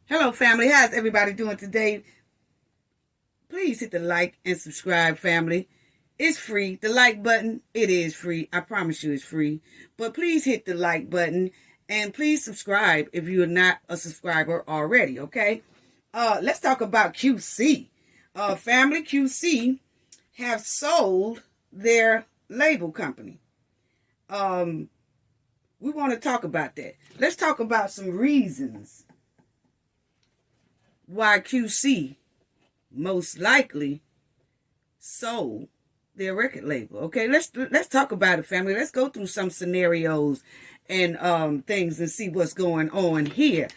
Hello, family. How's everybody doing today? Please hit the like and subscribe, family. It's free. The like button, it is free. I promise you it's free. But please hit the like button and please subscribe if you're not a subscriber already, okay? Let's talk about QC. Family QC have sold their label company. We want to talk about that. Let's talk about some reasons why QC most likely sold their record label. Okay, let's talk about it, family. Let's go through some scenarios and things and see what's going on here.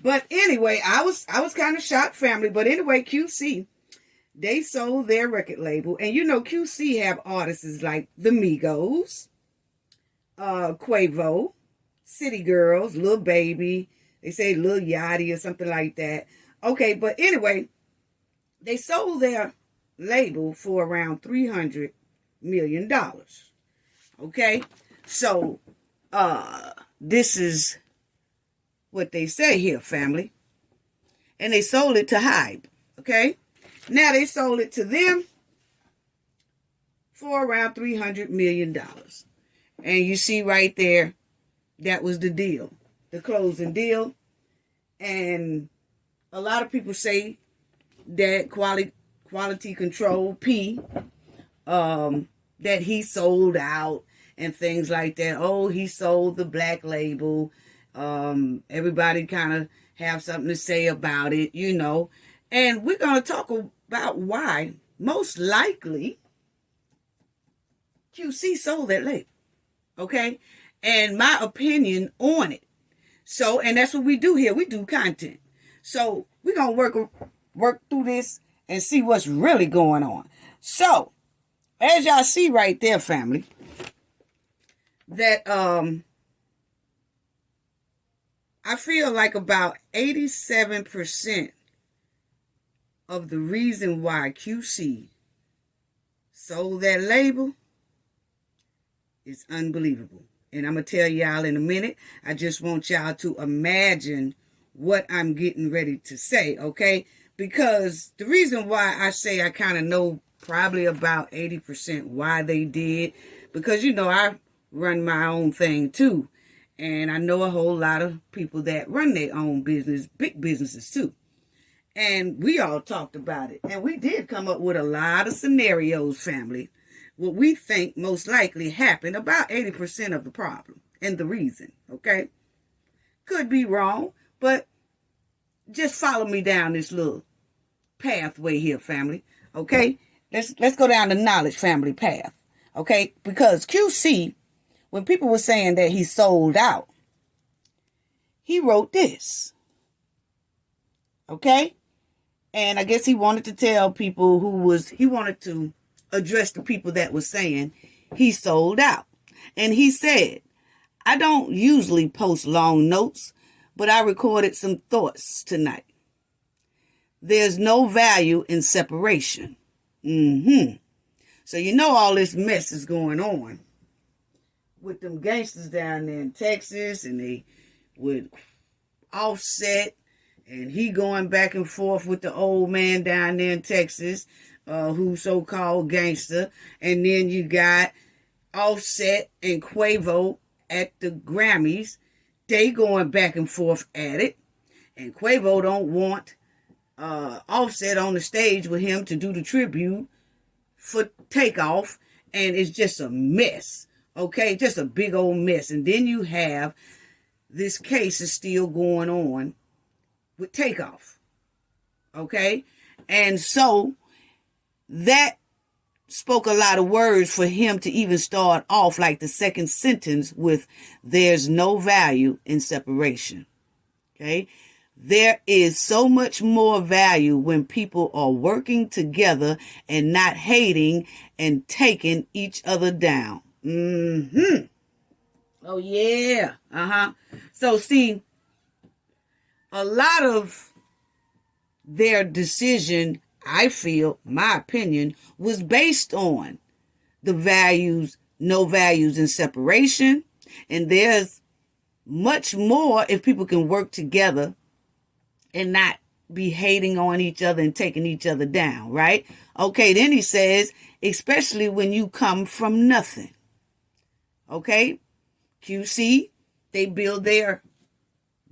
But anyway, I was kind of shocked, family. But anyway, QC, they sold their record label, and you know QC have artists like the Migos, Quavo, City Girls, Lil Baby. They say Lil Yachty or something like that. Okay, but anyway, they sold their label for around $300 million. Okay, so this is what they say here, family. And they sold it to HYBE. Okay, now they sold it to them for around $300 million. And you see right there, that was the deal, the closing deal. And a lot of people say that quality control P, that he sold out and things like that. Oh, he sold the black label. Everybody kind of have something to say about it, you know. And we're going to talk about why most likely QC sold that label. Okay? And my opinion on it. So, and that's what we do here. We do content. So we're going to work through this and see what's really going on. So, as y'all see right there, family, that I feel like about 87% of the reason why QC sold that label is unbelievable. And I'm going to tell y'all in a minute. I just want y'all to imagine what I'm getting ready to say, okay? Because the reason why I say I kind of know probably about 80% why they did, because, you know, I run my own thing too. And I know a whole lot of people that run their own business, big businesses too. And we all talked about it. And we did come up with a lot of scenarios, family. What we think most likely happened, about 80% of the problem and the reason, okay? Could be wrong, but just follow me down this little pathway here, family. Okay? Let's go down the knowledge family path. Okay? Because QC, when people were saying that he sold out, he wrote this. Okay? And I guess he wanted to tell people he wanted to address the people that were saying he sold out. And he said, I don't usually post long notes, but I recorded some thoughts tonight. There's no value in separation. So you know all this mess is going on with them gangsters down there in Texas, and they would Offset, and he going back and forth with the old man down there in Texas, who's so-called gangster. And then you got Offset and Quavo at the Grammys. They going back and forth at it. And Quavo don't want Offset on the stage with him to do the tribute for Takeoff. And it's just a mess. Okay? Just a big old mess. And then you have this case is still going on with Takeoff. Okay? And so that spoke a lot of words for him to even start off like the second sentence with, there's no value in separation. Okay? There is so much more value when people are working together and not hating and taking each other down. Oh, yeah. So, see, a lot of their decision, I feel, my opinion, was based on the values, no values in separation. And there's much more if people can work together and not be hating on each other and taking each other down, right? Okay, then he says, especially when you come from nothing. Okay, QC, they build their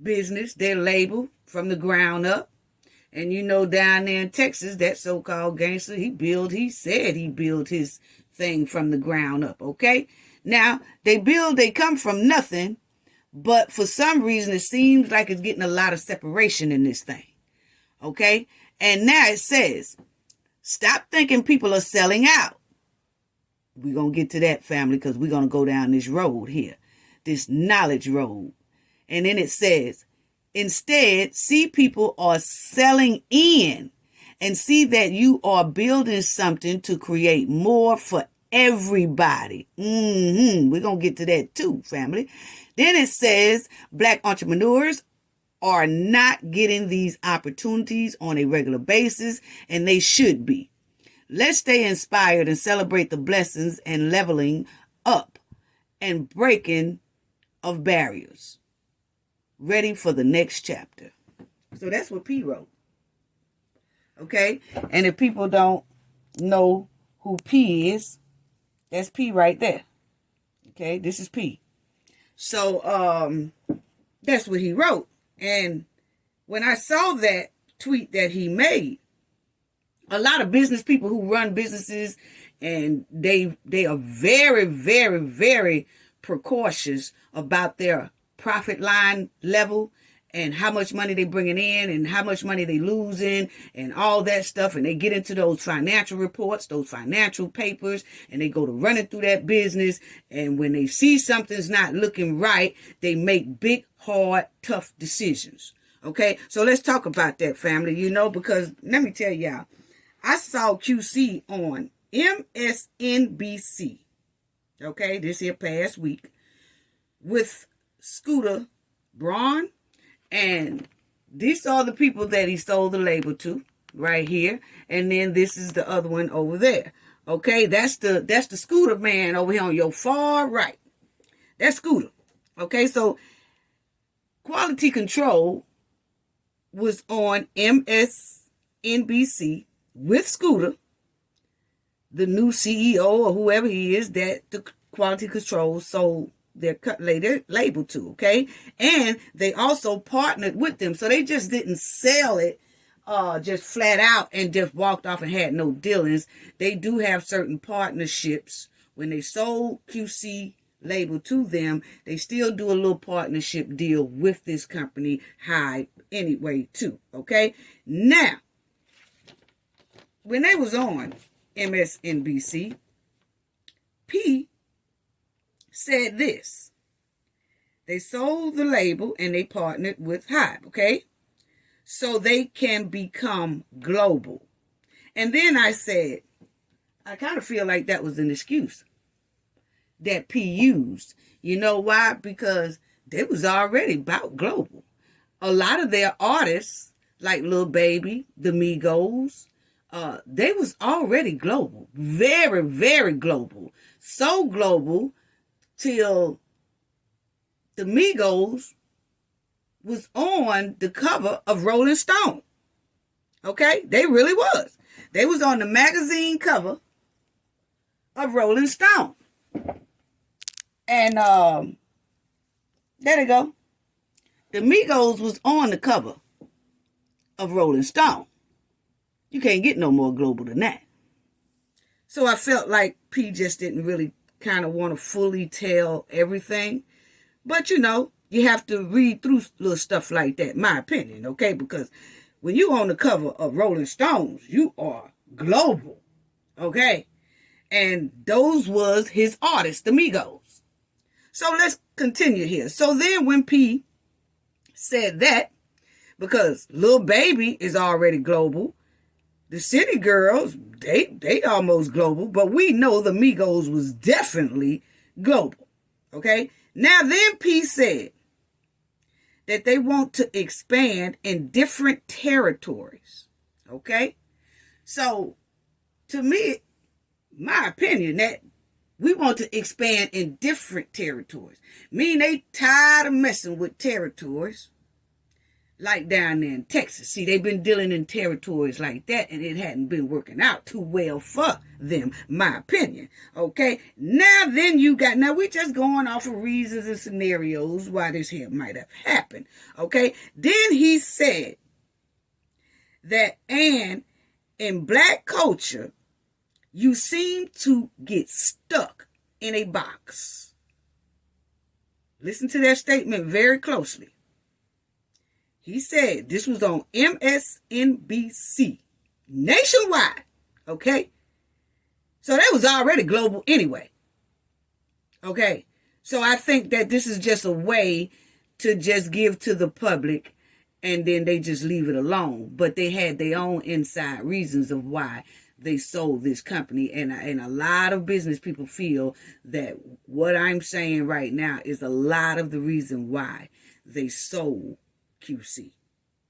business, their label from the ground up. And you know, down there in Texas, that so-called gangster, he said he built his thing from the ground up, okay? Now, they come from nothing, but for some reason, it seems like it's getting a lot of separation in this thing, okay? And now it says, stop thinking people are selling out. We're going to get to that, family, because we're going to go down this road here, this knowledge road. And then it says, instead, see people are selling in and see that you are building something to create more for everybody. We're going to get to that too, family. Then it says Black entrepreneurs are not getting these opportunities on a regular basis, and they should be. Let's stay inspired and celebrate the blessings and leveling up and breaking of barriers. Ready for the next chapter. So that's what P wrote. Okay? And if people don't know who P is, that's P right there. Okay? This is P. So that's what he wrote. And when I saw that tweet that he made, a lot of business people who run businesses, and they are very, very, very precautious about their profit line level and how much money they bringing in and how much money they losing and all that stuff. And they get into those financial reports, those financial papers, and they go to running through that business. And when they see something's not looking right, they make big, hard, tough decisions. Okay, so let's talk about that, family, because let me tell y'all, I saw QC on MSNBC, okay, this here past week, with Scooter Braun, and these are the people that he sold the label to right here, and then this is the other one over there. Okay, that's the Scooter man over here on your far right. That's Scooter. Okay, so Quality Control was on MSNBC with Scooter, the new CEO or whoever he is that the Quality Control sold their label to, okay? And they also partnered with them. So they just didn't sell it just flat out and just walked off and had no dealings. They do have certain partnerships. When they sold QC label to them, they still do a little partnership deal with this company, HYBE, anyway, too, okay? Now, when they was on MSNBC, P said this. They sold the label and they partnered with HYBE, okay? So they can become global. And then I said, I kind of feel like that was an excuse that P used. You know why? Because they was already about global. A lot of their artists, like Lil Baby, the Migos, they was already global. Very, very global. So global till the Migos was on the cover of Rolling Stone. Okay? They really was. They was on the magazine cover of Rolling Stone. And there they go. The Migos was on the cover of Rolling Stone. You can't get no more global than that. So I felt like P just didn't really kind of want to fully tell everything. But, you have to read through little stuff like that, my opinion, okay? Because when you on the cover of Rolling Stones, you are global, okay? And those was his artists, the Migos. So let's continue here. So then when P said that, because Lil Baby is already global, the City Girls, they almost global, but we know the Migos was definitely global, okay? Now then P said that they want to expand in different territories, okay? So, to me, my opinion, that we want to expand in different territories. Meaning they tired of messing with territories. like down there in Texas. See, they've been dealing in territories like that, and it hadn't been working out too well for them, my opinion. Okay, now then now we just going off of reasons and scenarios why this here might have happened. Okay, then he said that, and in black culture, you seem to get stuck in a box. Listen to that statement very closely. He said, this was on MSNBC, nationwide, okay? So that was already global anyway, okay? So I think that this is just a way to just give to the public, and then they just leave it alone. But they had their own inside reasons of why they sold this company. And a lot of business people feel that what I'm saying right now is a lot of the reason why they sold QC,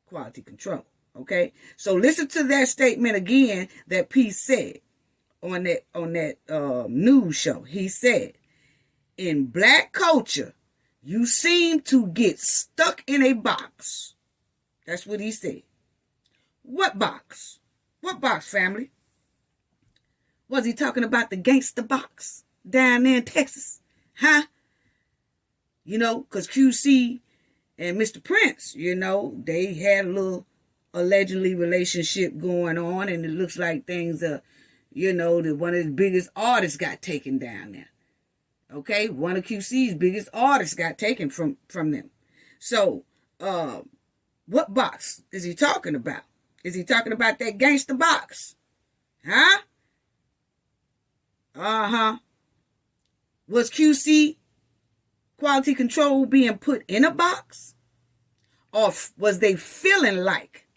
quality control. Okay, so listen to that statement again that P said on that news show. He said, in black culture, you seem to get stuck in a box. That's what he said. What box? What box, family? Was he talking about the gangster box down there in Texas? Huh? You know, because QC and Mr. Prince, you know, they had a little allegedly relationship going on, and it looks like things are, you know, that one of the biggest artists got taken down there. Okay, one of QC's biggest artists got taken from them. So, what box is he talking about? Is he talking about that gangster box? Huh? Uh-huh. Was QC quality control being put in a box? Or was they feeling like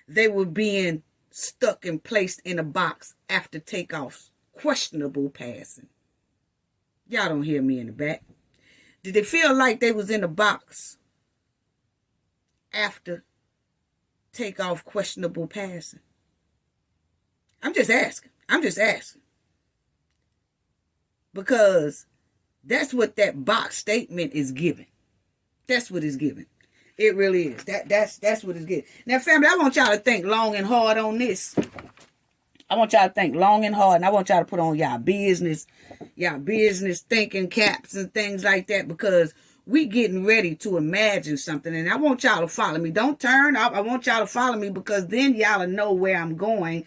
they were being stuck and placed in a box after takeoff's questionable passing? Y'all don't hear me in the back. Did they feel like they was in a box after takeoff questionable passing? I'm just asking. Because that's what that box statement is giving. That's what it's giving. It really is. That's what it's giving. Now, family, I want y'all to think long and hard on this. I want y'all to think long and hard, and I want y'all to put on y'all business thinking caps and things like that, because we getting ready to imagine something, and I want y'all to follow me. Don't turn off. I want y'all to follow me, because then y'all will know where I'm going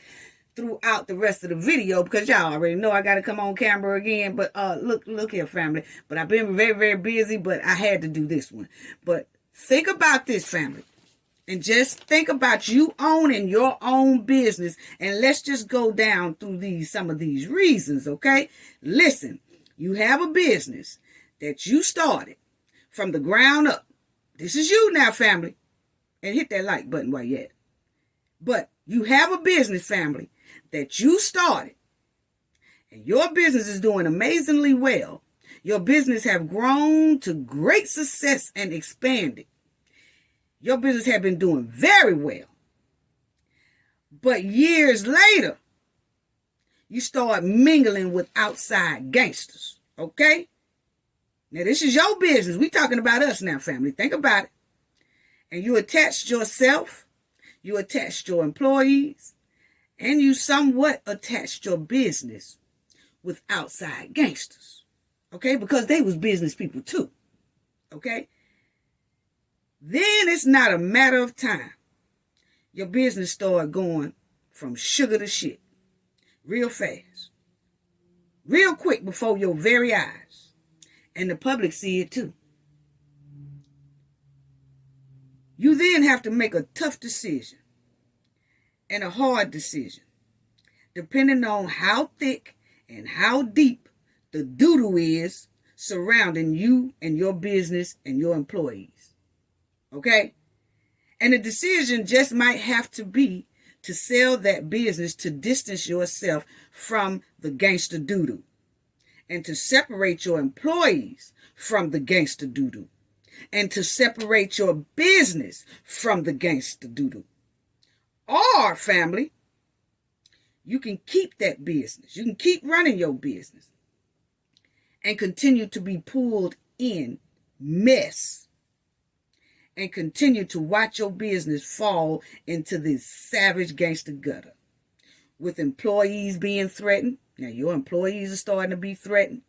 throughout the rest of the video, because y'all already know I got to come on camera again. But look here, family. But I've been very, very busy, but I had to do this one. But think about this, family. And just think about you owning your own business. And let's just go down through some of these reasons, okay? Listen, you have a business that you started from the ground up. This is you now, family. And hit that like button while you're at it. But you have a business, family, that you started. And your business is doing amazingly well. Your business have grown to great success and expanded. Your business have been doing very well. But years later, you start mingling with outside gangsters, okay? Now, this is your business. We talking about us now, family. Think about it. And you attached yourself, you attached your employees, and you somewhat attached your business with outside gangsters, okay? Because they was business people too, okay? Then it's not a matter of time. Your business start going from sugar to shit real fast, real quick before your very eyes. And the public see it too. You then have to make a tough decision and a hard decision, depending on how thick and how deep the doo-doo is surrounding you and your business and your employees. Okay? And the decision just might have to be to sell that business, to distance yourself from the gangster doo-doo, and to separate your employees from the gangster doo-doo, and to separate your business from the gangster doo-doo. Or, family, you can keep that business. You can keep running your business and continue to be pulled in mess and continue to watch your business fall into this savage gangster gutter with employees being threatened. Now, your employees are starting to be threatened.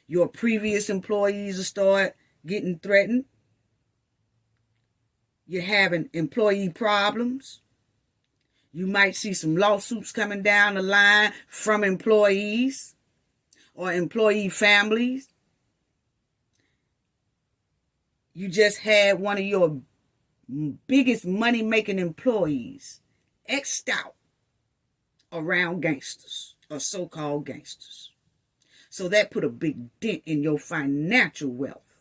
Your previous employees will start getting threatened. You're having employee problems. You might see some lawsuits coming down the line from employees or employee families. You just had one of your biggest money-making employees X'd out around gangsters or so-called gangsters. So that put a big dent in your financial wealth.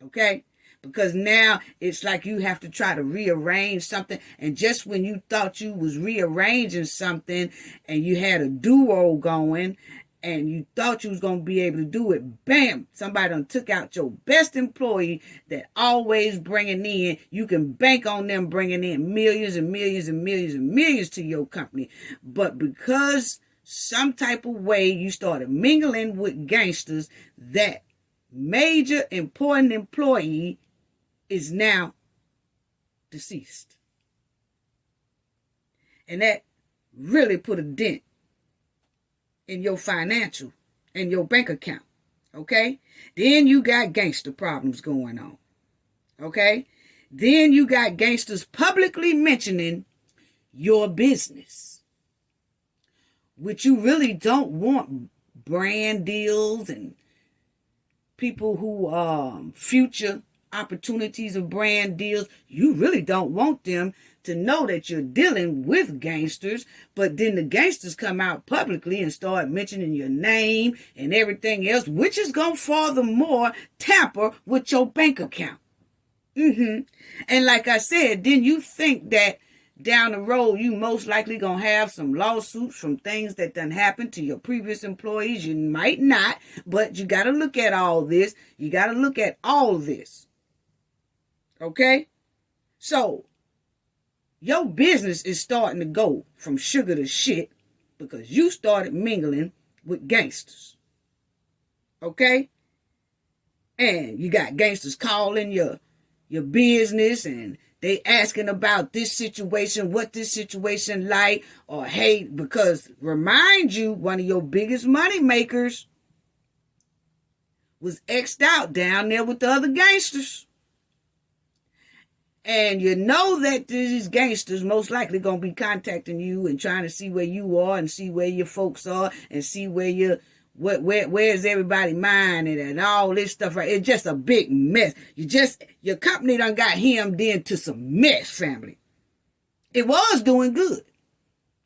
Okay? Because now it's like you have to try to rearrange something. And just when you thought you was rearranging something and you had a duo going and you thought you was going to be able to do it, bam, somebody done took out your best employee that always bringing in, you can bank on them bringing in millions and millions and millions and millions to your company. But because some type of way you started mingling with gangsters, that major important employee is now deceased. And that really put a dent in your financial and your bank account. Okay? Then you got gangster problems going on. Okay? Then you got gangsters publicly mentioning your business, which you really don't want brand deals and people who future opportunities of brand deals. You really don't want them to know that you're dealing with gangsters, but then the gangsters come out publicly and start mentioning your name and everything else, which is going to furthermore tamper with your bank account. And like I said, then you think that down the road, you most likely going to have some lawsuits from things that done happened to your previous employees. You might not, but you got to look at all this. You got to look at all of this. Okay? So, your business is starting to go from sugar to shit because you started mingling with gangsters. Okay? And you got gangsters calling your business and they asking about this situation, what this situation like, or hey, because remind you, one of your biggest money makers was X'd out down there with the other gangsters. And you know that these gangsters most likely going to be contacting you and trying to see where you are and see where your folks are and see where's everybody mind and all this stuff. Right? It's just a big mess. Your company done got hemmed into some mess, family. It was doing good.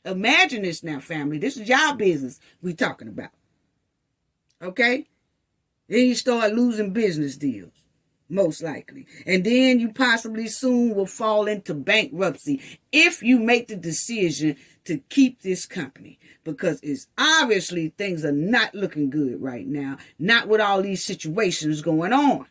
Imagine this now, family. This is y'all business we talking about. Okay? Then you start losing business deals. Most likely. And then you possibly soon will fall into bankruptcy if you make the decision to keep this company. Because it's obviously things are not looking good right now. Not with all these situations going on.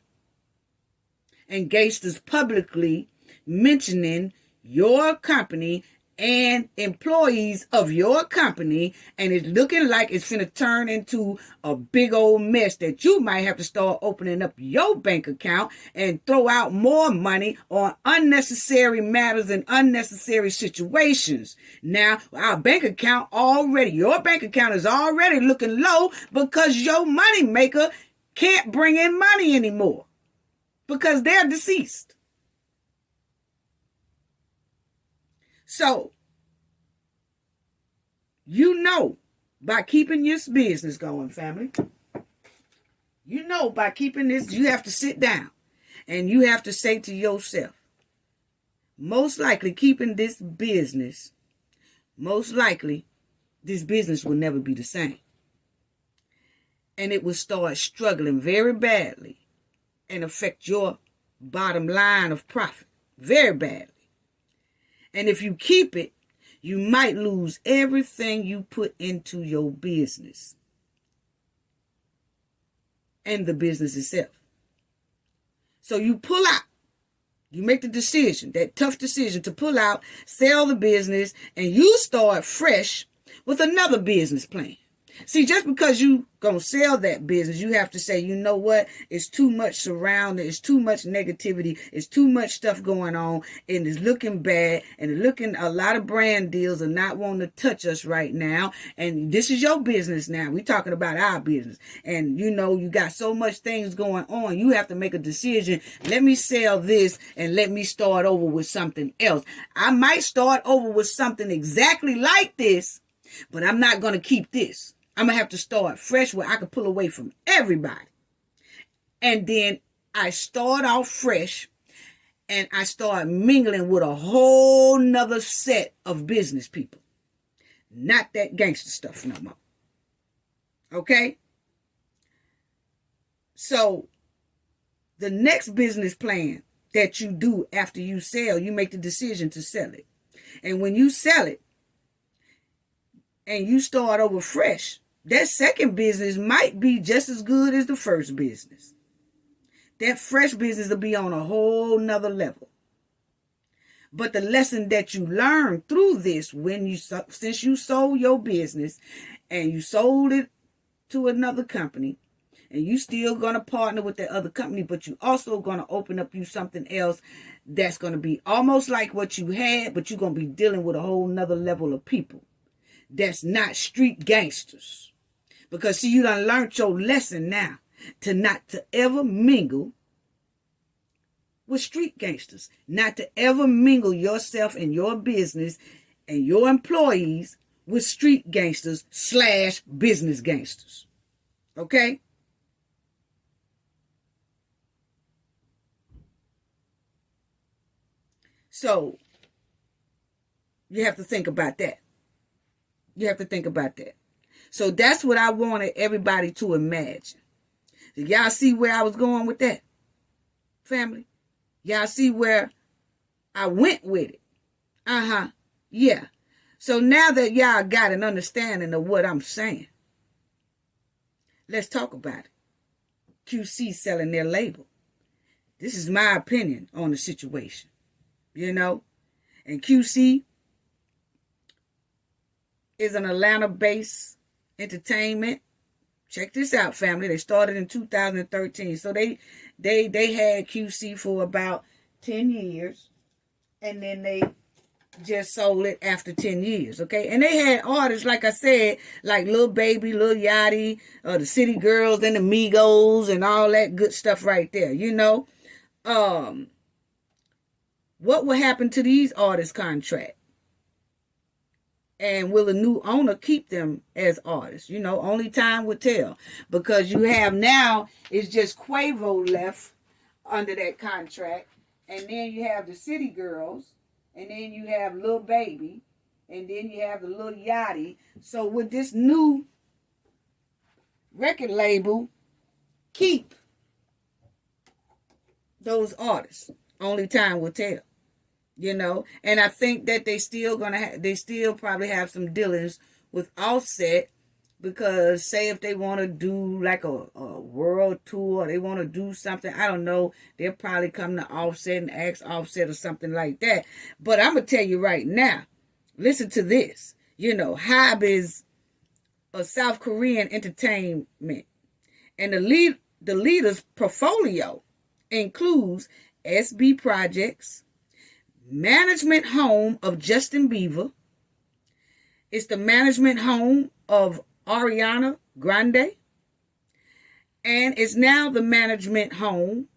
And gangsters publicly mentioning your company and employees of your company, and it's looking like it's finna turn into a big old mess that you might have to start opening up your bank account and throw out more money on unnecessary matters and unnecessary situations. Now, your bank account is already looking low because your money maker can't bring in money anymore because they're deceased. So, you know, by keeping this business going, family, by keeping this, you have to sit down and you have to say to yourself, most likely keeping this business, this business will never be the same. And it will start struggling very badly and affect your bottom line of profit very badly. And if you keep it, you might lose everything you put into your business and the business itself. So you pull out. You make the decision, that tough decision to pull out, sell the business, and you start fresh with another business plan. See, just because you gonna sell that business, you have to say, you know what? It's too much surrounding. It's too much negativity. It's too much stuff going on, and it's looking bad. And it's looking, a lot of brand deals are not wanting to touch us right now. And this is your business now. We're talking about our business. And you know, you got so much things going on. You have to make a decision. Let me sell this and let me start over with something else. I might start over with something exactly like this, but I'm not going to keep this. I'm going to have to start fresh where I can pull away from everybody. And then I start off fresh and I start mingling with a whole nother set of business people. Not that gangster stuff no more. Okay? So the next business plan that you do after you sell, you make the decision to sell it. And when you sell it and you start over fresh, that second business might be just as good as the first business. That fresh business will be on a whole nother level. But the lesson that you learn through this, since you sold your business and you sold it to another company, and you still going to partner with that other company, but you also going to open up you something else that's going to be almost like what you had, but you're going to be dealing with a whole nother level of people that's not street gangsters. Because see, you done learned your lesson now to not to ever mingle with street gangsters. Not to ever mingle yourself and your business and your employees with street gangsters / business gangsters. Okay? So, you have to think about that. You have to think about that. So that's what I wanted everybody to imagine. Did y'all see where I was going with that, family? Y'all see where I went with it? Yeah. So now that y'all got an understanding of what I'm saying, let's talk about it. QC selling their label. This is my opinion on the situation. You know? And QC is an Atlanta-based entertainment. Check this out, family. They started in 2013. So they had QC for about 10 years. And then they just sold it after 10 years, okay? And they had artists, like I said, like Lil Baby, Lil Yachty, the City Girls, and the Migos, and all that good stuff right there, you know? What will happen to these artists' contract? And will the new owner keep them as artists? You know, only time will tell. Because you have now, it's just Quavo left under that contract. And then you have the City Girls. And then you have Lil Baby. And then you have the Lil Yachty. So with this new record label, keep those artists. Only time will tell. You know, and I think that they still probably have some dealings with Offset, because say if they want to do like a world tour, they want to do something, I don't know, they'll probably come to Offset and ask Offset or something like that. But I'm going to tell you right now, listen to this. You know, HYBE is a South Korean entertainment, and the leader's portfolio includes SB Projects, management home of Justin Bieber. It's the management home of Ariana Grande. And it's now the management home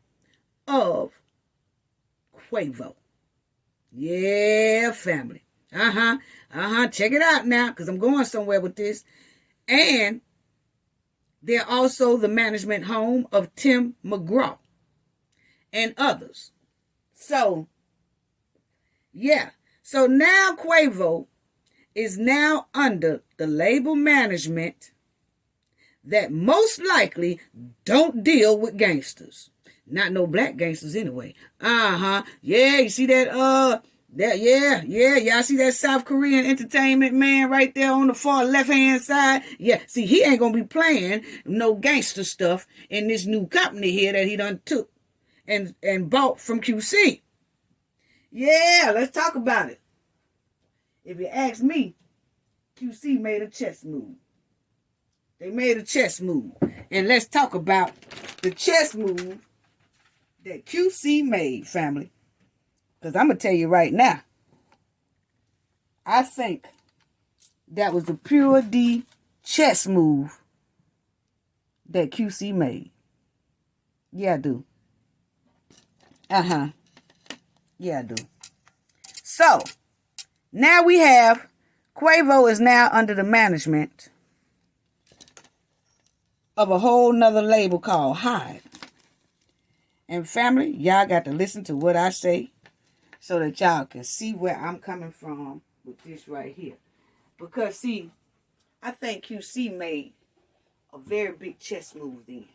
of Quavo. Yeah, family. Check it out now, because I'm going somewhere with this. And they're also the management home of Tim McGraw and others. So, yeah. So now Quavo is now under the label management that most likely don't deal with gangsters. Not no black gangsters anyway. Yeah, you see that, y'all see that South Korean entertainment man right there on the far left-hand side? Yeah, see, he ain't gonna be playing no gangster stuff in this new company here that he done took and bought from QC. Yeah, let's talk about it. If you ask me, QC made a chess move. They made a chess move. And let's talk about the chess move that QC made, family. Because I'm going to tell you right now, I think that was a pure D chess move that QC made. Yeah, I do. Yeah, I do. So, now we have Quavo is now under the management of a whole nother label called HYBE. And family, y'all got to listen to what I say so that y'all can see where I'm coming from with this right here. Because, see, I think QC made a very big chess move then.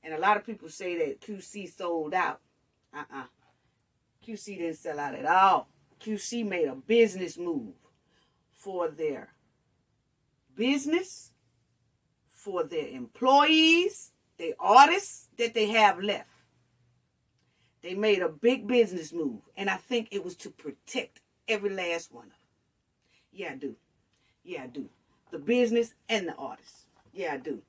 And a lot of people say that QC sold out. QC didn't sell out at all. QC made a business move for their business, for their employees, their artists that they have left. They made a big business move. And I think it was to protect every last one of them. Yeah, I do. Yeah, I do. The business and the artists. Yeah, I do.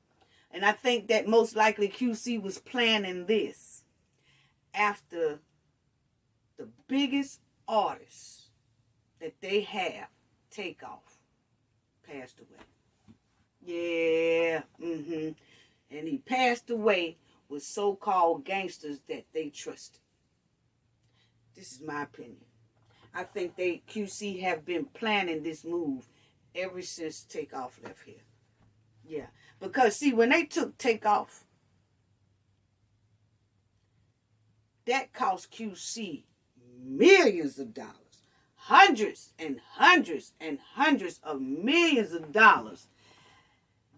And I think that most likely QC was planning this after the biggest artist that they have, Takeoff, passed away. Yeah, And he passed away with so-called gangsters that they trusted. This is my opinion. I think QC have been planning this move ever since Takeoff left here. Yeah. Because, see, when they took Takeoff, that cost QC millions of dollars. Hundreds and hundreds and hundreds of millions of dollars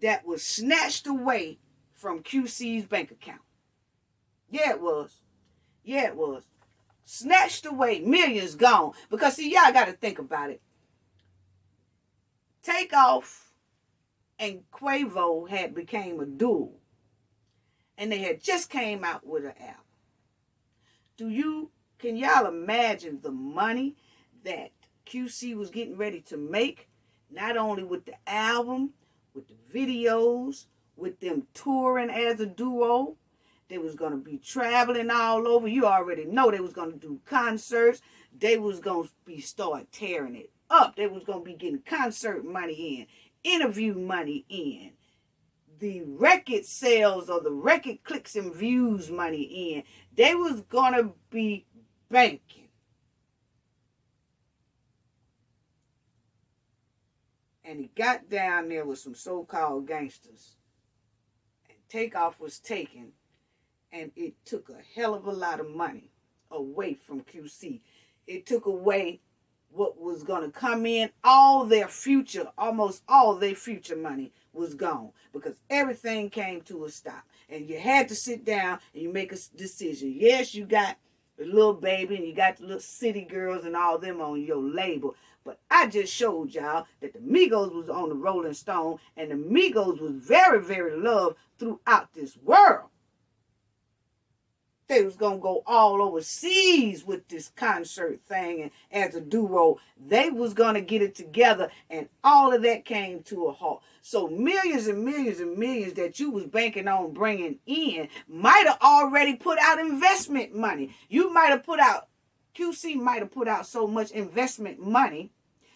that was snatched away from QC's bank account. Yeah, it was. Yeah, it was. Snatched away, millions gone. Because, see, y'all got to think about it. Takeoff and Quavo had became a duo. And they had just came out with an album. Can y'all imagine the money that QC was getting ready to make? Not only with the album, with the videos, with them touring as a duo. They was going to be traveling all over. You already know they was going to do concerts. They was going to start tearing it up. They was going to be getting concert money in, interview money in, the record sales or the record clicks and views money in. They was going to be banking. And he got down there with some so-called gangsters. And Takeoff was taken. And it took a hell of a lot of money away from QC. It took away what was going to come in. All their future, almost all their future money was gone. Because everything came to a stop. And you had to sit down and you make a decision. Yes, you got the little baby and you got the little city girls and all them on your label. But I just showed y'all that the Migos was on the Rolling Stone. And the Migos was very, very loved throughout this world. They was going to go all overseas with this concert thing and as a duo. They was going to get it together and all of that came to a halt. So millions and millions and millions that you was banking on bringing in might have already put out investment money. You might have put out, QC might have put out so much investment money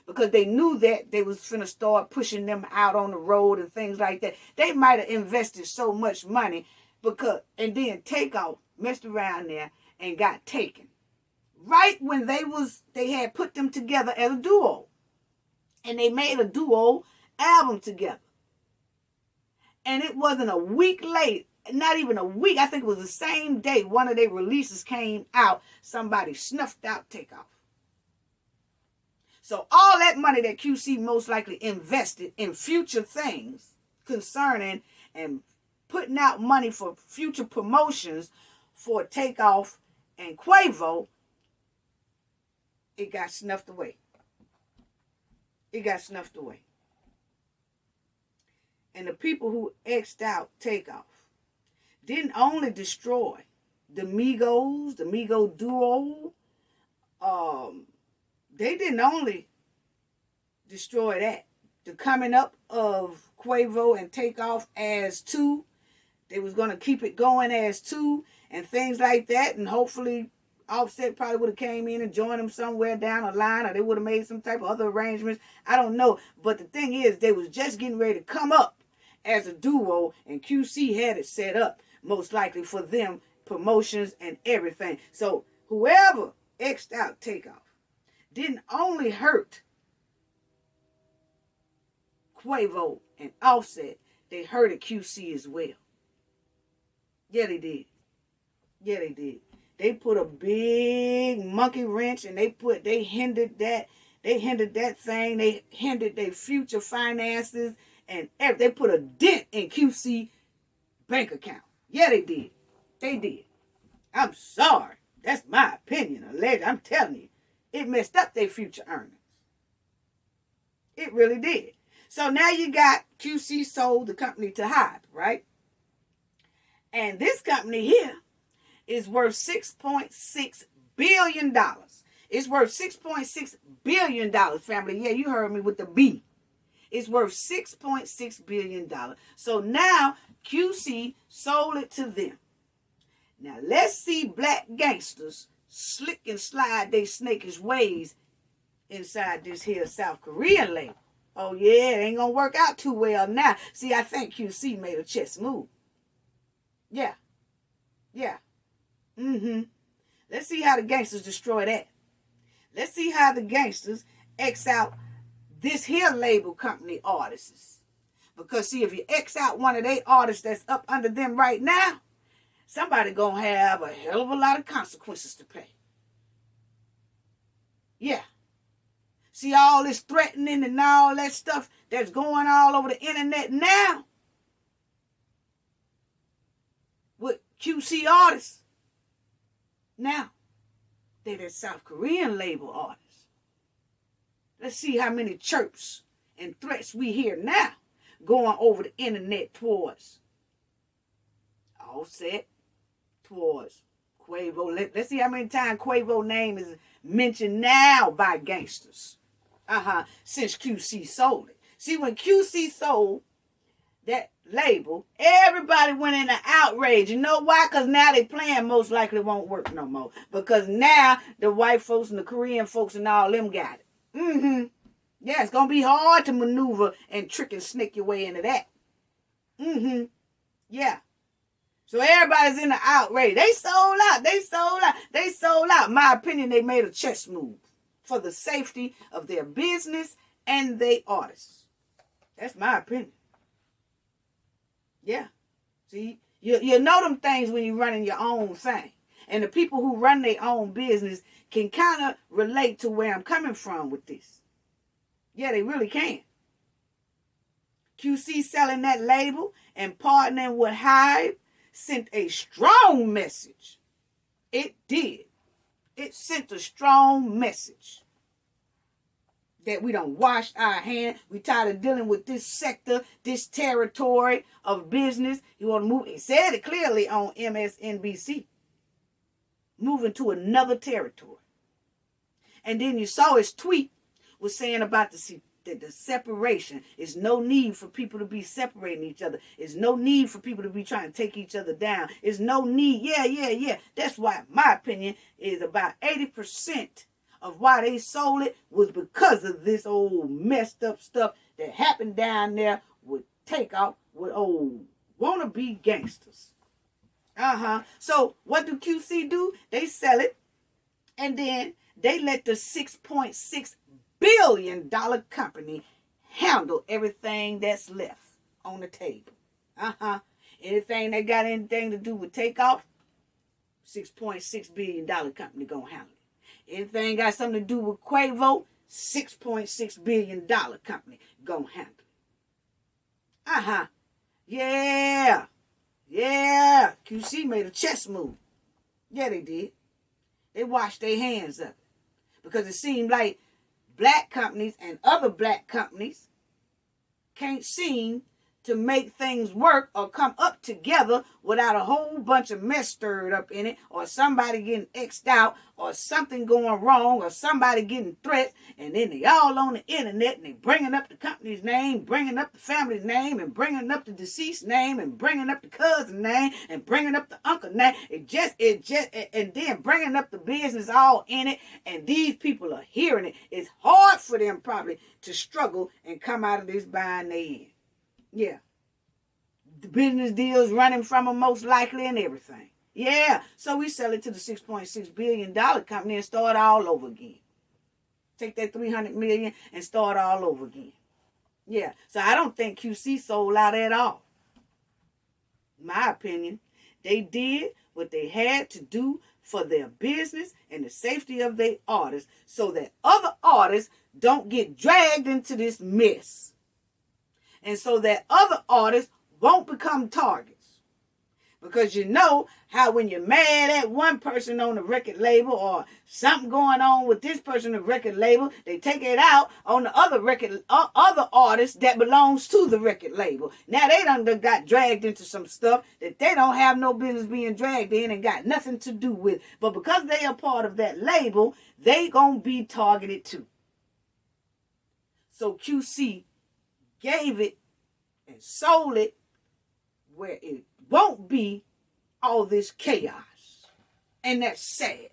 because they knew that they was finna start pushing them out on the road and things like that. They might have invested so much money and then Takeoff messed around there and got taken. Right when they had put them together as a duo. And they made a duo album together. And it wasn't a week late, not even a week, I think it was the same day one of their releases came out, somebody snuffed out Takeoff. So all that money that QC most likely invested in future things concerning and putting out money for future promotions for Takeoff and Quavo, it got snuffed away. It got snuffed away. And the people who X'd out Takeoff didn't only destroy the Migos, the Migo duo. They didn't only destroy that. the coming up of Quavo and Takeoff as two. They was going to keep it going as two and things like that. And hopefully Offset probably would have came in and joined them somewhere down the line, or they would have made some type of other arrangements. I don't know. But the thing is, they was just getting ready to come up as a duo, and QC had it set up, most likely for them, promotions and everything. So whoever X'd out Takeoff didn't only hurt Quavo and Offset, they hurted QC as well. Yeah, they did. Yeah, they did. They put a big monkey wrench, and they hindered that thing. They hindered their future finances, and they put a dent in QC bank account. Yeah, they did. They did. I'm sorry. That's my opinion. Alleged. I'm telling you, it messed up their future earnings. It really did. So now you got QC sold the company to HYBE, right? And this company here is worth $6.6 billion. It's worth $6.6 billion, family. Yeah, you heard me with the B. It's worth $6.6 billion. So now QC sold it to them. Now let's see black gangsters slick and slide they snakish ways inside this here South Korean label. Oh yeah, it ain't gonna work out too well now. See, I think QC made a chess move. Yeah. Yeah. Let's see how the gangsters destroy that. Let's see how the gangsters X out this here label company artists. Because see, if you X out one of their artists that's up under them right now, somebody gonna have a hell of a lot of consequences to pay. Yeah. See all this threatening and all that stuff that's going all over the internet now with QC artists. Now, they're the South Korean label artists. Let's see how many chirps and threats we hear now going over the internet towards Offset, towards Quavo. Let's see how many times Quavo name is mentioned now by gangsters. Since QC sold it. See, when QC sold that label, everybody went into outrage. You know why? Because now they plan most likely won't work no more. Because now the white folks and the Korean folks and all them got it. Yeah, it's going to be hard to maneuver and trick and sneak your way into that. Yeah. So everybody's in the outrage. They sold out. They sold out. They sold out. My opinion, they made a chess move for the safety of their business and their artists. That's my opinion. Yeah. See, you know them things when you're running your own thing. And the people who run their own business can kind of relate to where I'm coming from with this. Yeah, they really can. QC selling that label and partnering with HYBE sent a strong message. It did. It sent a strong message that we don't wash our hands. We tired of dealing with this sector, this territory of business. You want to move. He said it clearly on MSNBC. Moving to another territory. And then you saw his tweet was saying about the separation. There's no need for people to be separating each other. There's no need for people to be trying to take each other down. There's no need. Yeah. That's why my opinion is about 80% of why they sold it was because of this old messed up stuff that happened down there with Takeoff with old wannabe gangsters. So what do QC do? They sell it, and then they let the $6.6 billion company handle everything that's left on the table. Anything that got anything to do with Takeoff, $6.6 billion company gonna handle it. Anything got something to do with Quavo, $6.6 billion company gonna handle it. Yeah. QC made a chess move. Yeah, they did. They washed their hands of it. Because it seemed like black companies and other black companies can't seem to make things work or come up together without a whole bunch of mess stirred up in it, or somebody getting X'd out, or something going wrong, or somebody getting threats, and then they all on the internet, and they bringing up the company's name, bringing up the family's name, and bringing up the deceased name, and bringing up the cousin name, and bringing up the uncle name, and then bringing up the business all in it, and these people are hearing it. It's hard for them probably to struggle and come out of this bind they in. Yeah. The business deals running from them most likely and everything. Yeah. So we sell it to the $6.6 billion company and start all over again. Take that $300 million and start all over again. Yeah. So I don't think QC sold out at all. My opinion. They did what they had to do for their business and the safety of their artists so that other artists don't get dragged into this mess. And so that other artists won't become targets. Because you know how when you're mad at one person on the record label or something going on with this person on the record label, they take it out on the other artists that belongs to the record label. Now they done got dragged into some stuff that they don't have no business being dragged in and got nothing to do with. But because they are part of that label, they gonna be targeted too. So QC gave it and sold it where it won't be all this chaos. And that's sad.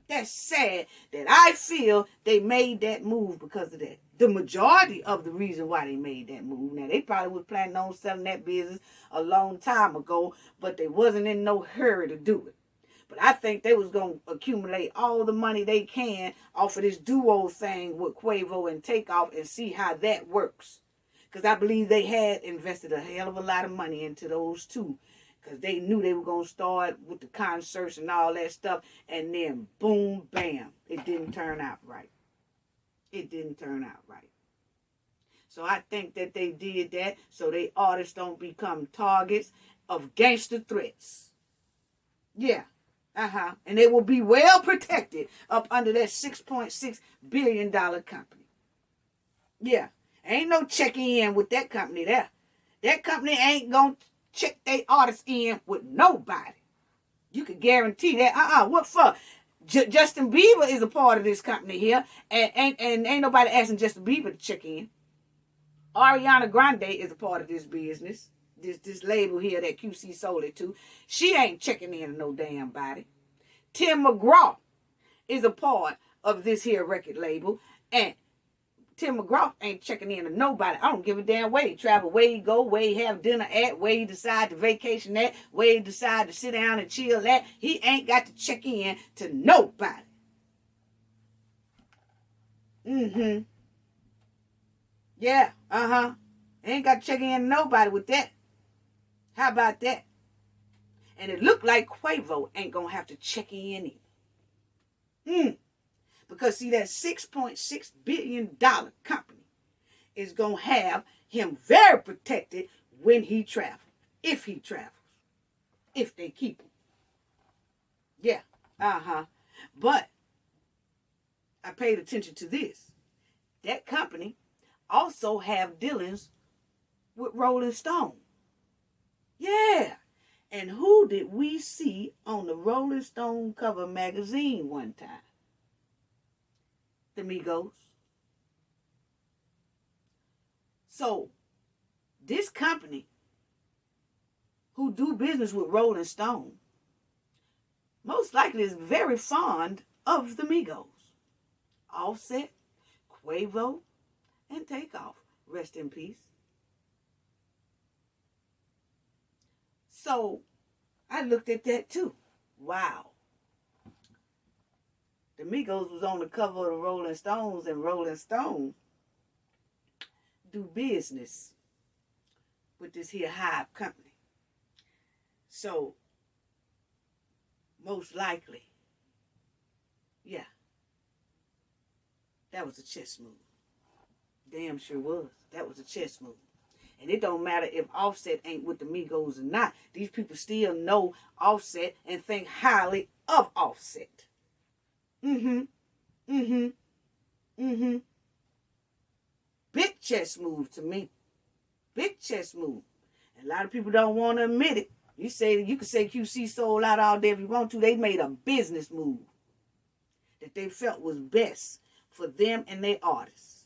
That's sad that I feel they made that move because of that. The majority of the reason why they made that move. Now, they probably was planning on selling that business a long time ago, but they wasn't in no hurry to do it. But I think they was going to accumulate all the money they can off of this duo thing with Quavo and Takeoff and see how that works. Because I believe they had invested a hell of a lot of money into those two. Because they knew they were going to start with the concerts and all that stuff. And then boom, bam. It didn't turn out right. It didn't turn out right. So I think that they did that so they artists don't become targets of gangster threats. Yeah. And they will be well protected up under that $6.6 billion company. Yeah. Ain't no checking in with that company there. That company ain't going to check their artists in with nobody. You can guarantee that. What for? Justin Bieber is a part of this company here. And ain't nobody asking Justin Bieber to check in. Ariana Grande is a part of this business. This label here that QC sold it to. She ain't checking in to no damn body. Tim McGraw is a part of this here record label. And Tim McGraw ain't checking in to nobody. I don't give a damn where he travel, where he go, where he have dinner at, where he decide to vacation at, where he decide to sit down and chill at. He ain't got to check in to nobody. Yeah, ain't got to check in to nobody with that. How about that? And it looked like Quavo ain't gonna have to check in either. Because see, that $6.6 billion company is going to have him very protected when he travels. If he travels. If they keep him. Yeah. But I paid attention to this. That company also have dealings with Rolling Stone. Yeah. And who did we see on the Rolling Stone cover magazine one time? The Migos. So, this company who do business with Rolling Stone most likely is very fond of the Migos. Offset, Quavo, and Takeoff. Rest in peace. So, I looked at that too. Wow. The Migos was on the cover of the Rolling Stones, and Rolling Stone do business with this here HYBE company. So, most likely, yeah, that was a chess move. Damn sure was. That was a chess move. And it don't matter if Offset ain't with the Migos or not. These people still know Offset and think highly of Offset. Big chess move to me. Big chess move. And a lot of people don't want to admit it. You can say QC sold out all day if you want to. They made a business move that they felt was best for them and their artists.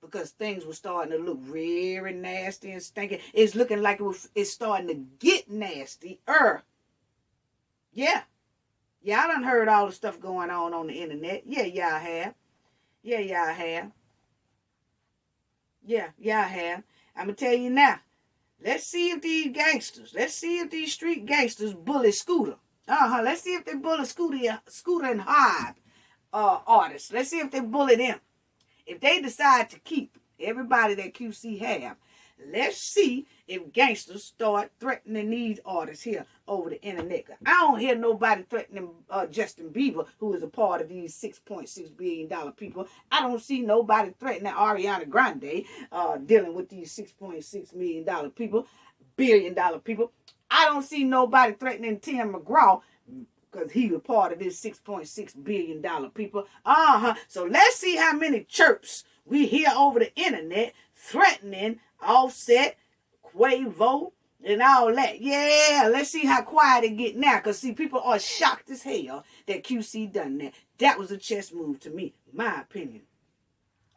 Because things were starting to look very nasty and stinking. It's looking like it's starting to get nastier. Yeah. Y'all done heard all the stuff going on the internet. Yeah, y'all have. Yeah, y'all have. Yeah, y'all have. I'm going to tell you now. Let's see if these street gangsters bully Scooter. Let's see if they bully Scooter and HYBE artists. Let's see if they bully them. If they decide to keep everybody that QC have, let's see if gangsters start threatening these artists here over the internet. I don't hear nobody threatening Justin Bieber, who is a part of these $6.6 billion people. I don't see nobody threatening Ariana Grande, dealing with these $6.6 billion people. I don't see nobody threatening Tim McGraw, because he was part of this $6.6 billion people. So let's see how many chirps we hear over the internet threatening Offset, Quavo, and all that. Yeah, let's see how quiet it get now. Because, see, people are shocked as hell that QC done that. That was a chess move to me, my opinion.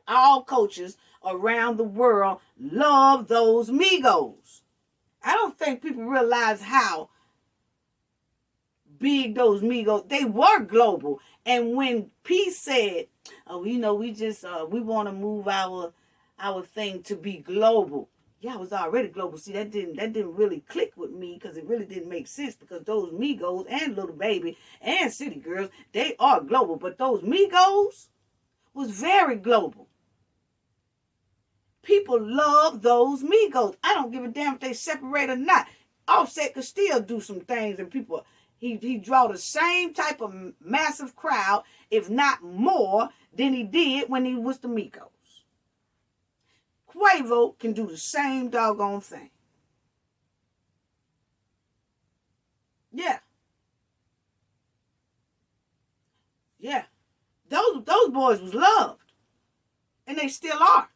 All coaches around the world love those Migos. I don't think people realize how big those Migos, they were global. And when P said, we want to move our thing to be global. Yeah, it was already global. See, that didn't really click with me, because it really didn't make sense, because those Migos and Little Baby and City Girls, they are global. But those Migos was very global. People love those Migos. I don't give a damn if they separate or not. Offset could still do some things, and people, he draw the same type of massive crowd, if not more, than he did when he was the Migos. Quavo can do the same doggone thing. Yeah. Yeah. Those boys was loved. And they still are.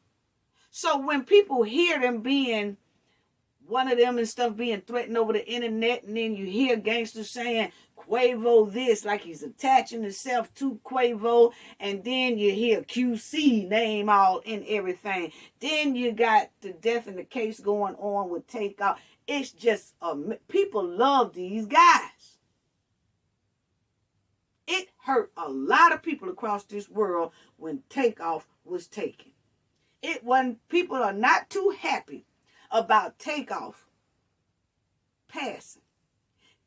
So when people hear them being one of them and stuff being threatened over the internet, and then you hear gangsters saying Quavo this, like he's attaching himself to Quavo, and then you hear QC name all in everything. Then you got the death in the case going on with Takeoff. It's just, people love these guys. It hurt a lot of people across this world when Takeoff was taken. People are not too happy about Takeoff passing.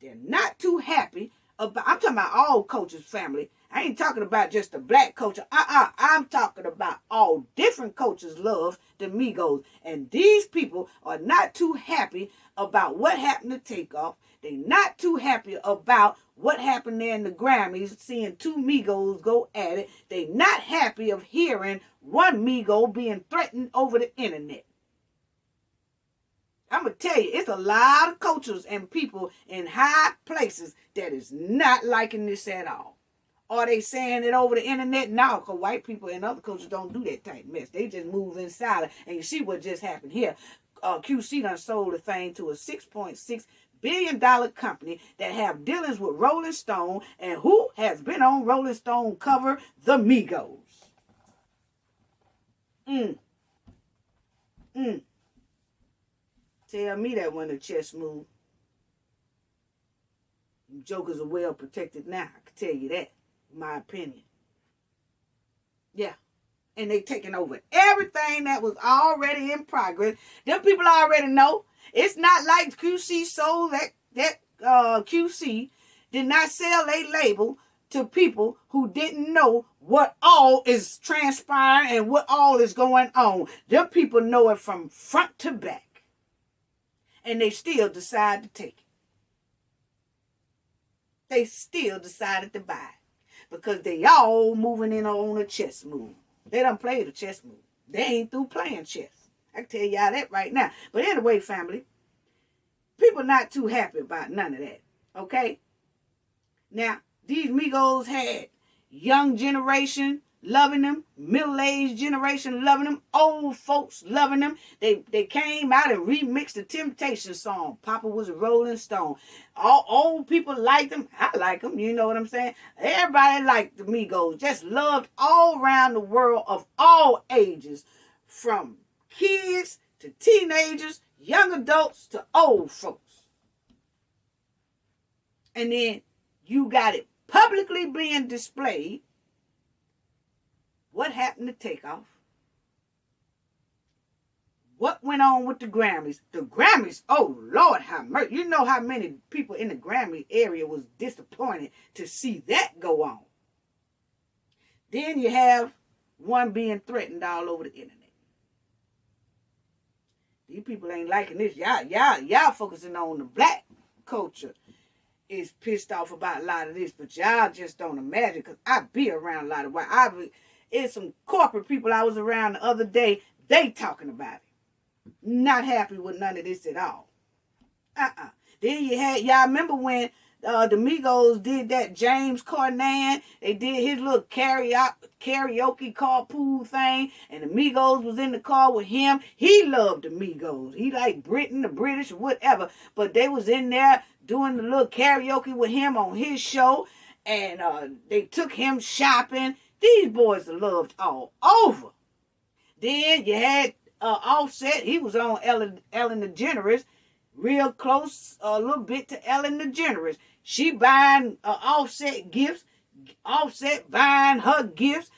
They're not too happy about, I'm talking about all coaches' family. I ain't talking about just the black coach. I'm talking about all different coaches love the Migos. And these people are not too happy about what happened to Takeoff. They're not too happy about what happened there in the Grammys, seeing two Migos go at it. They're not happy of hearing one Migo being threatened over the internet. I'm going to tell you, it's a lot of coaches and people in high places that is not liking this at all. Are they saying it over the internet? No, because white people and other coaches don't do that type mess. They just move in silent. And you see what just happened here. QC done sold the thing to a $6.6 billion company that have dealings with Rolling Stone, and who has been on Rolling Stone cover? The Migos. Tell me that wasn't a chess move. Jokers are well protected now. I can tell you that, in my opinion. Yeah. And they taking over everything that was already in progress. Them people already know. It's not like QC sold that QC did not sell a label to people who didn't know what all is transpiring and what all is going on. Them people know it from front to back. And they still decide to take it. They still decided to buy it. Because they all moving in on a chess move. They done played a chess move. They ain't through playing chess. I can tell y'all that right now. But anyway, family, people not too happy about none of that. Okay? Now, these Migos had young generation loving them, middle-aged generation loving them, old folks loving them. They came out and remixed the Temptation song. Papa was a Rolling Stone. All old people liked them. I like them. You know what I'm saying? Everybody liked the Migos. Just loved all around the world of all ages, from kids to teenagers, young adults to old folks. And then you got it publicly being displayed. What happened to Takeoff? What went on with the Grammys? The Grammys, oh Lord have mercy. You know how many people in the Grammy area was disappointed to see that go on. Then you have one being threatened all over the internet. These people ain't liking this. Y'all focusing on the black culture. Is pissed off about a lot of this, but y'all just don't imagine, because I be around a lot of white. It's some corporate people I was around the other day, they talking about it. Not happy with none of this at all. Then you had, y'all remember when the Migos did that James Corden, they did his little karaoke carpool thing, and the Migos was in the car with him. He loved the Migos. He liked Britain, the British, whatever, but they was in there doing the little karaoke with him on his show, and they took him shopping. These boys are loved all over. Then you had Offset. He was on Ellen DeGeneres, real close a little bit to Ellen DeGeneres. She buying Offset gifts. Offset buying her gifts.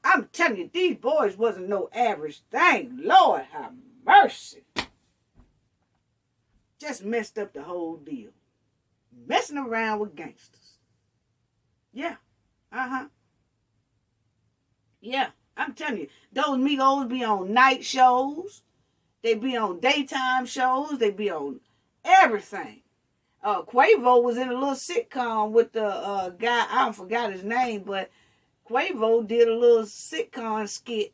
I'm telling you, these boys wasn't no average thing. Lord have mercy. Just messed up the whole deal. Messing around with gangsters. Yeah. Yeah, I'm telling you, those Migos be on night shows. They be on daytime shows. They be on everything. Quavo was in a little sitcom with the guy, I don't forgot his name, but Quavo did a little sitcom skit,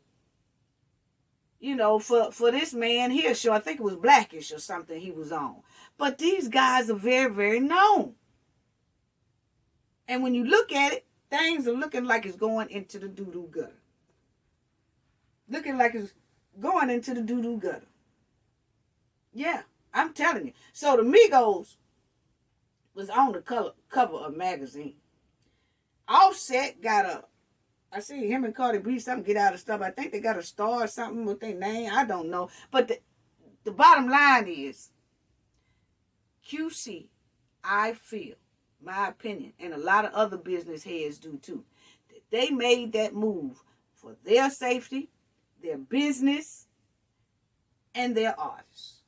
you know, for this man here show. I think it was Blackish or something he was on. But these guys are very, very known. And when you look at it, things are looking like it's going into the doo-doo gutter. Looking like it's going into the doo-doo gutter. Yeah, I'm telling you. So the Migos was on the cover of a magazine. Offset got I see him and Cardi B, something get out of stuff. I think they got a star or something with their name. I don't know. But the bottom line is, QC, I feel, my opinion, and a lot of other business heads do too, that they made that move for their safety, their business, and their artists.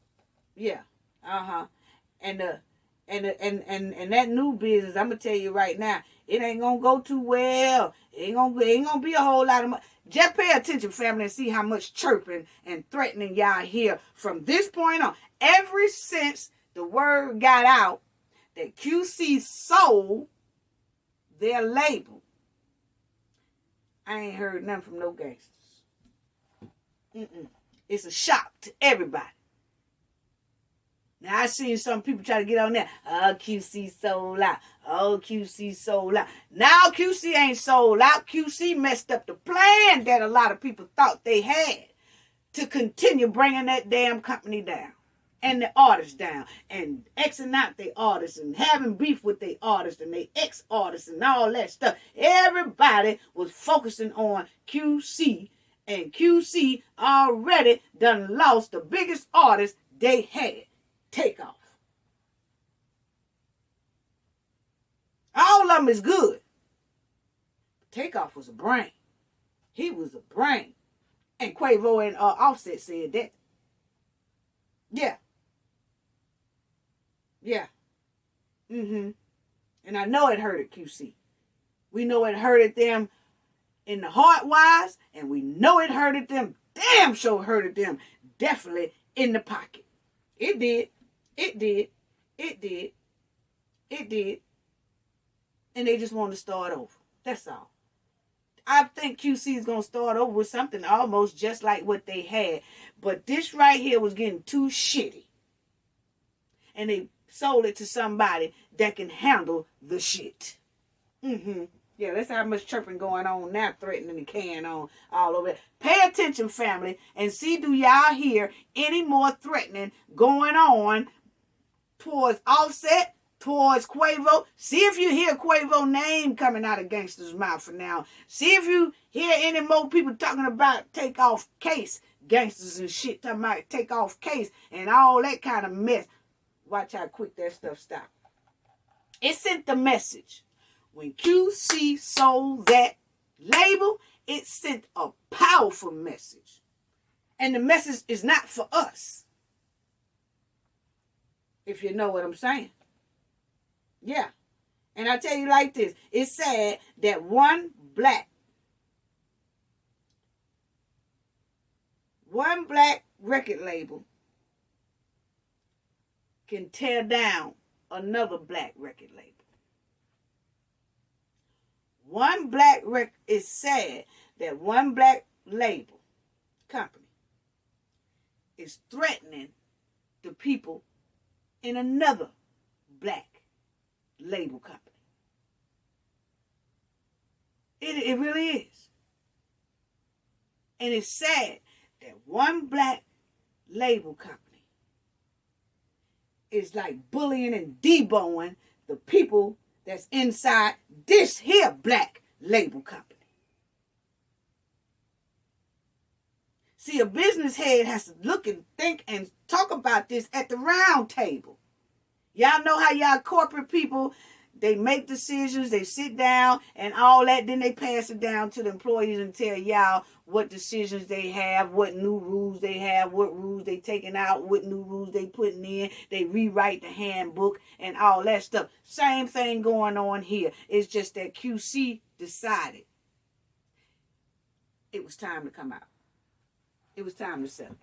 Yeah. And that new business, I'm gonna tell you right now, it ain't gonna go too well. It ain't gonna be a whole lot of money. Just pay attention, family, and see how much chirping and threatening y'all hear from this point on. Ever since the word got out that QC sold their label, I ain't heard nothing from no gangsters. It's a shock to everybody. Now, I seen some people try to get on there. Oh, QC sold out. Oh, QC sold out. Now, QC ain't sold out. QC messed up the plan that a lot of people thought they had to continue bringing that damn company down. And the artists down. And Xing out their artists and having beef with their artists and their ex-artists and all that stuff. Everybody was focusing on QC. And QC already done lost the biggest artist they had. Takeoff. All of them is good. Takeoff was a brain. He was a brain. And Quavo and Offset said that. Yeah. Yeah. And I know it hurted QC. We know it hurted them in the heart-wise, and we know it hurted them, damn sure hurted them, definitely in the pocket. It did. It did. It did. It did. And they just want to start over. That's all. I think QC is going to start over with something almost just like what they had. But this right here was getting too shitty. And they sold it to somebody that can handle the shit. Yeah. Yeah, that's how much chirping going on now, threatening and carrying on all over. Pay attention, family, and see, do y'all hear any more threatening going on towards Offset, towards Quavo? See if you hear Quavo name coming out of gangsters' mouth for now. See if you hear any more people talking about Takeoff case, gangsters and shit, talking about Takeoff case and all that kind of mess. Watch how quick that stuff stops. It sent the message. When QC sold that label, it sent a powerful message. And the message is not for us. If you know what I'm saying. Yeah. And I tell you like this. It's sad that one black record label can tear down another black record label. It's sad that one black label company is threatening the people in another black label company. It really is. And it's sad that one black label company is like bullying and deboing the people that's inside this here black label company. See, a business head has to look and think and talk about this at the round table. Y'all know how y'all corporate people, they make decisions, they sit down and all that, then they pass it down to the employees and tell y'all what decisions they have, what new rules they have, what rules they taking out, what new rules they putting in. They rewrite the handbook and all that stuff. Same thing going on here. It's just that QC decided it was time to come out. It was time to sell it.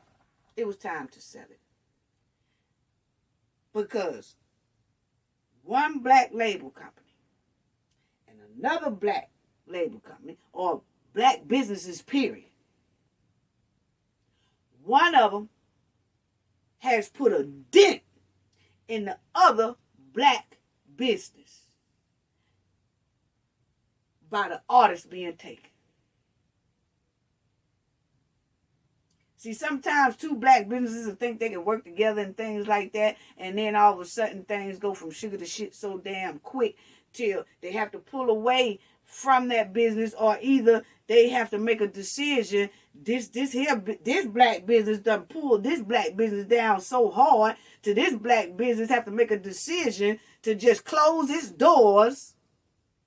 It was time to sell it. Because one black label company and another black label company, or black businesses, period, one of them has put a dent in the other black business by the artist being taken. See, sometimes two black businesses think they can work together and things like that, and then all of a sudden things go from sugar to shit so damn quick till they have to pull away from that business, or either they have to make a decision. This black business done pulled this black business down so hard to this black business have to make a decision to just close its doors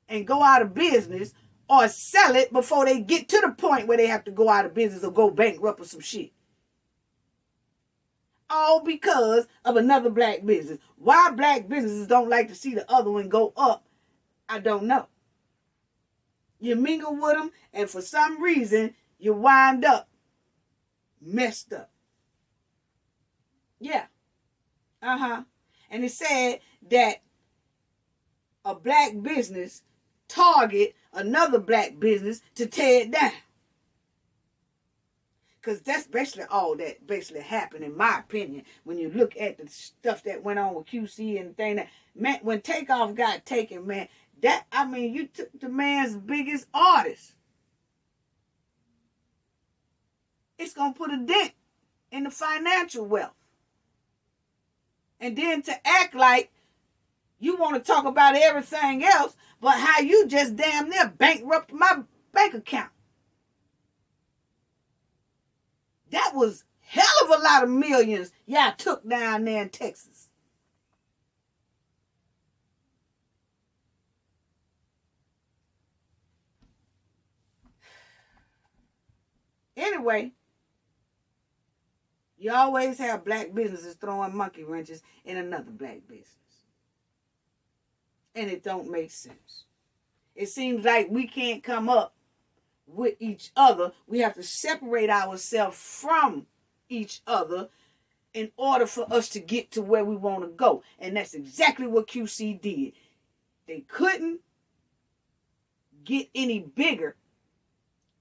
and go out of business, or sell it before they get to the point where they have to go out of business or go bankrupt or some shit. All because of another black business. Why black businesses don't like to see the other one go up, I don't know. You mingle with them, and for some reason, you wind up messed up. Yeah. And it said that a black business target another black business to tear it down. Because that's basically all that basically happened, in my opinion, when you look at the stuff that went on with QC and thing that, man, when Takeoff got taken, man, you took the man's biggest artist. It's going to put a dent in the financial wealth. And then to act like you want to talk about everything else, but how you just damn near bankrupt my bank account. That was hell of a lot of millions y'all took down there in Texas. Anyway, you always have black businesses throwing monkey wrenches in another black business. And it don't make sense. It seems like we can't come up with each other. We have to separate ourselves from each other in order for us to get to where we want to go. And that's exactly what QC did. They couldn't get any bigger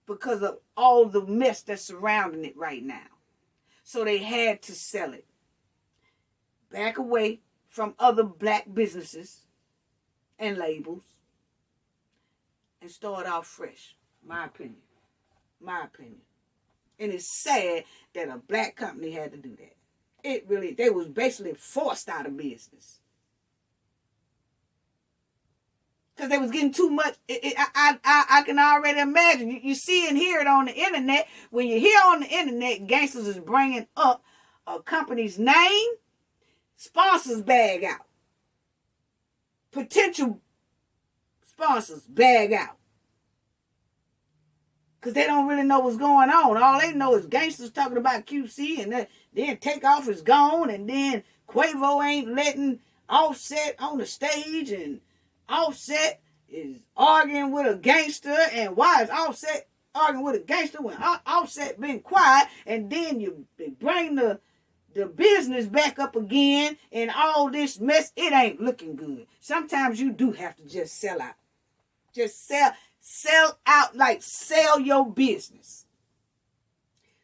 because of all the mess that's surrounding it right now. So they had to sell it. Back away from other black businesses and labels, and start off fresh. My opinion. My opinion. And it's sad that a black company had to do that. They was basically forced out of business. Because they was getting too much. I can already imagine. You see and hear it on the internet. When you hear on the internet, gangsters is bringing up a company's name, sponsors bag out. Potential sponsors bag out. Because they don't really know what's going on. All they know is gangsters talking about QC, and then Takeoff is gone, and then Quavo ain't letting Offset on the stage, and Offset is arguing with a gangster. And why is Offset arguing with a gangster when Offset been quiet? And then you bring the business back up again, and all this mess. It ain't looking good. Sometimes you do have to just sell out. Just sell out, like sell your business.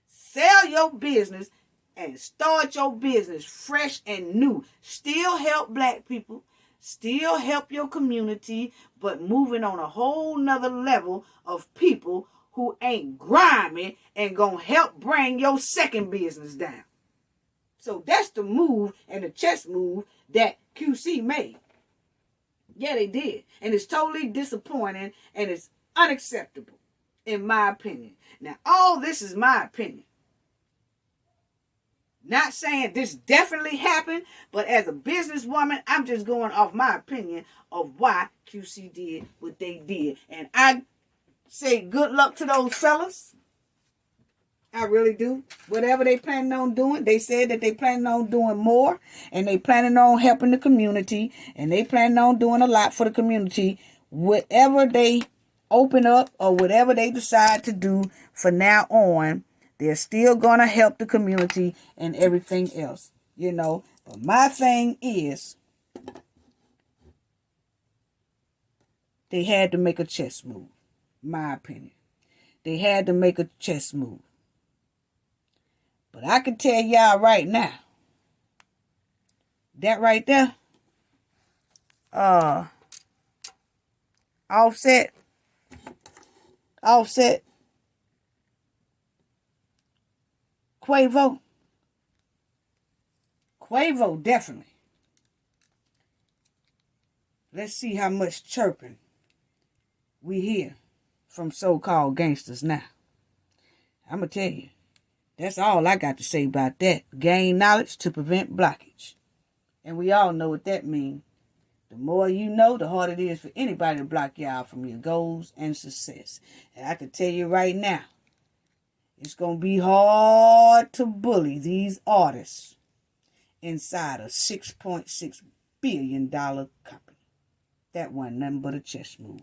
Sell your business and start your business fresh and new. Still help black people. Still help your community, but moving on a whole nother level of people who ain't grimy and gonna help bring your second business down. So that's the move and the chess move that QC made. Yeah, they did. And it's totally disappointing and it's unacceptable, in my opinion. Now, all this is my opinion. Not saying this definitely happened, but as a businesswoman, I'm just going off my opinion of why QC did what they did. And I say good luck to those fellas. I really do. Whatever they planning on doing, they said that they planning on doing more, and they planning on helping the community, and they planning on doing a lot for the community. Whatever they open up or whatever they decide to do from now on, they're still going to help the community and everything else, you know. But my thing is, they had to make a chess move, my opinion. They had to make a chess move. But I can tell y'all right now, that right there, Offset, Quavo definitely. Let's see how much chirping we hear from so-called gangsters now. I'm going to tell you, that's all I got to say about that. Gain knowledge to prevent blockage. And we all know what that means. The more you know, the harder it is for anybody to block you out from your goals and success. And I can tell you right now, it's going to be hard to bully these artists inside a $6.6 billion company. That wasn't nothing but a chess move.